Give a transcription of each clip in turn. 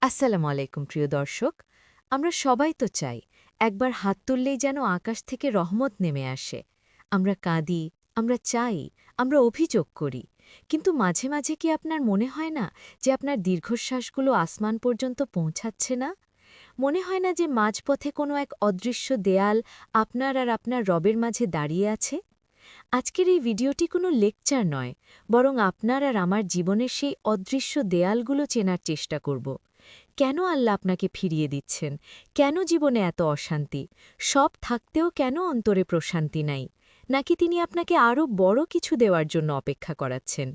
আসসালামু আলাইকুম প্রিয় দর্শক। আমরা সবাই তো চাই একবার হাত তুললেই যেন আকাশ থেকে রহমত নেমে আসে। আমরা কাঁদি, আমরা চাই, আমরা অভিযোগ করি। কিন্তু মাঝে মাঝে কি আপনার মনে হয় না যে আপনার দীর্ঘশ্বাসগুলো আসমান পর্যন্ত পৌঁছাচ্ছে না? মনে হয় না যে মাঝপথে কোনো এক অদৃশ্য দেয়াল আপনার আর আপনার রবের মাঝে দাঁড়িয়ে আছে? আজকের এই ভিডিওটি কোনো লেকচার নয়, বরং আপনার আর আমার জীবনের সেই অদৃশ্য দেয়ালগুলো চেনার চেষ্টা করব। কেন আল্লাহ আপনাকে ফিরিয়ে দিচ্ছেন? কেন জীবনে এত অশান্তি? সব থাকতেও কেন অন্তরে প্রশান্তি নাই? নাকি তিনি আপনাকে আরও বড় কিছু দেওয়ার জন্য অপেক্ষা করাচ্ছেন?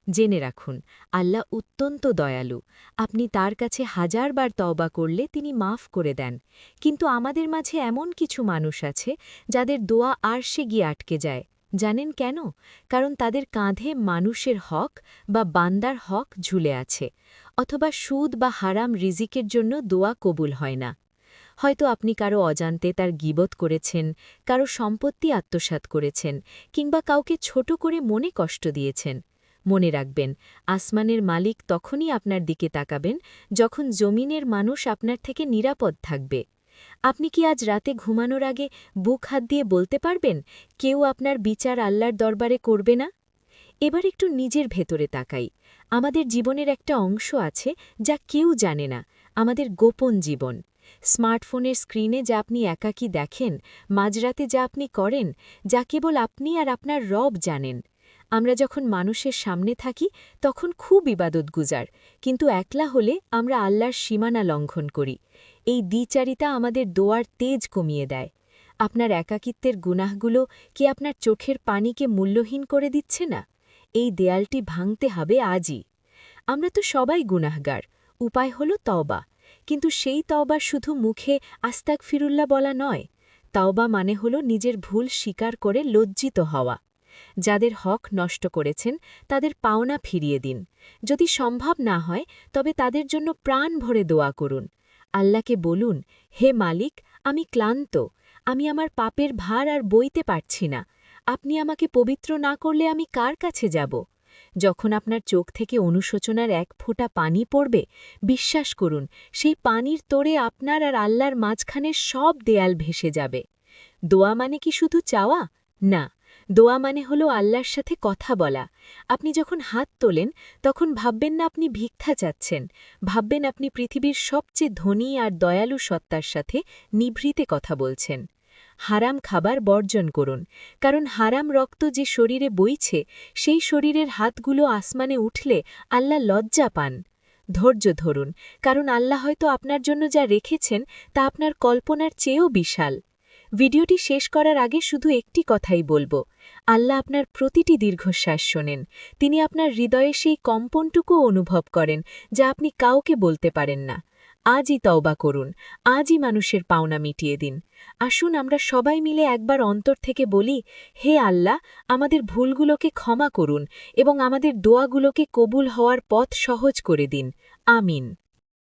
জেনে রাখুন, আল্লাহ অত্যন্ত দয়ালু। আপনি তার কাছে হাজারবার তওবা করলে তিনি মাফ করে দেন। কিন্তু আমাদের মাঝে এমন কিছু মানুষ আছে যাদের দোয়া আরশে গিয়ে আটকে যায়। জানেন কেন? কারণ তাদের কাঁধে মানুষের হক বা বান্দার হক ঝুলে আছে, অথবা সুদ বা হারাম রিজিকের জন্য দোয়া কবুল হয় না। হয়তো আপনি কারো অজান্তে তার গীবত করেছেন, কারো সম্পত্তি আত্মসাৎ করেছেন, কিংবা কাউকে ছোট করে মনে কষ্ট দিয়েছেন। মনে রাখবেন, আসমানের মালিক তখনই আপনার দিকে তাকাবেন যখন জমিনের মানুষ আপনার থেকে নিরাপদ থাকবে। আপনি কি আজ রাতে ঘুমানোর আগে বুক হাত দিয়ে বলতে পারবেন, কেউ আপনার বিচার আল্লাহর দরবারে করবে না? এবার একটু নিজের ভেতরে তাকাই। আমাদের জীবনের একটা অংশ আছে যা কেউ জানে না, আমাদের গোপন জীবন। স্মার্টফোনের স্ক্রিনে যা আপনি একাকী দেখেন, মাঝরাতে যা আপনি করেন, যা কেবল আপনি আর আপনার রব জানেন। আমরা যখন মানুষের সামনে থাকি তখন খুব ইবাদতগুজার, কিন্তু একলা হলে আমরা আল্লাহর সীমানা লঙ্ঘন করি। এই দ্বিচারিতা আমাদের দোয়ার তেজ কমিয়ে দেয়। আপনার একাকিত্বের গুনাহগুলো কি আপনার চোখের পানিকে মূল্যহীন করে দিচ্ছে না? এই দেয়ালটি ভাঙতে হবে আজই। আমরা তো সবাই গুনাহগার, উপায় হল তওবা। কিন্তু সেই তওবা শুধু মুখে আস্তাগফিরুল্লাহ বলা নয়। তওবা মানে হল নিজের ভুল স্বীকার করে লজ্জিত হওয়া। যাদের হক নষ্ট করেছেন তাদের পাওনা ফিরিয়ে দিন। যদি সম্ভব না হয় তবে তাদের জন্য প্রাণ ভরে দোয়া করুন। আল্লাহকে বলুন, হে মালিক, আমি ক্লান্ত, আমি আমার পাপের ভার আর বইতে পারছি না। আপনি আমাকে পবিত্র না করলে আমি কার কাছে যাব? যখন আপনার চোখ থেকে অনুশোচনার এক ফোঁটা পানি পড়বে, বিশ্বাস করুন, সেই পানির তোড়ে আপনার আর আল্লাহর মাঝখানের সব দেয়াল ভেসে যাবে। দোয়া মানে কি শুধু চাওয়া? না, দোয়া মানে হলো আল্লাহর সাথে কথা বলা। আপনি যখন হাত তোলেন তখন ভাববেন না আপনি ভিক্ষা চাচ্ছেন, ভাববেন আপনি পৃথিবীর সবচেয়ে ধনী আর দয়ালু সত্তার সাথে নিভৃতে কথা বলছেন। হারাম খাবার বর্জন করুন, কারণ হারাম রক্ত যে শরীরে বইছে সেই শরীরের হাতগুলো আসমানে উঠলে আল্লাহ লজ্জা পান। ধৈর্য ধরুন, কারণ আল্লাহ হয়তো আপনার জন্য যা রেখেছেন তা আপনার কল্পনার চেয়েও বিশাল। ভিডিওটি শেষ করার আগে শুধু একটি কথাই বলবো, আল্লাহ আপনার প্রতিটি দীর্ঘশ্বাস শোনেন। তিনি আপনার হৃদয়ে সেই কম্পনটুকুও অনুভব করেন যা আপনি কাউকে বলতে পারেন না। আজই তওবা করুন, আজই মানুষের পাওনা মিটিয়ে দিন। আসুন আমরা সবাই মিলে একবার অন্তর থেকে বলি, হে আল্লাহ, আমাদের ভুলগুলোকে ক্ষমা করুন এবং আমাদের দোয়াগুলোকে কবুল হওয়ার পথ সহজ করে দিন। আমিন।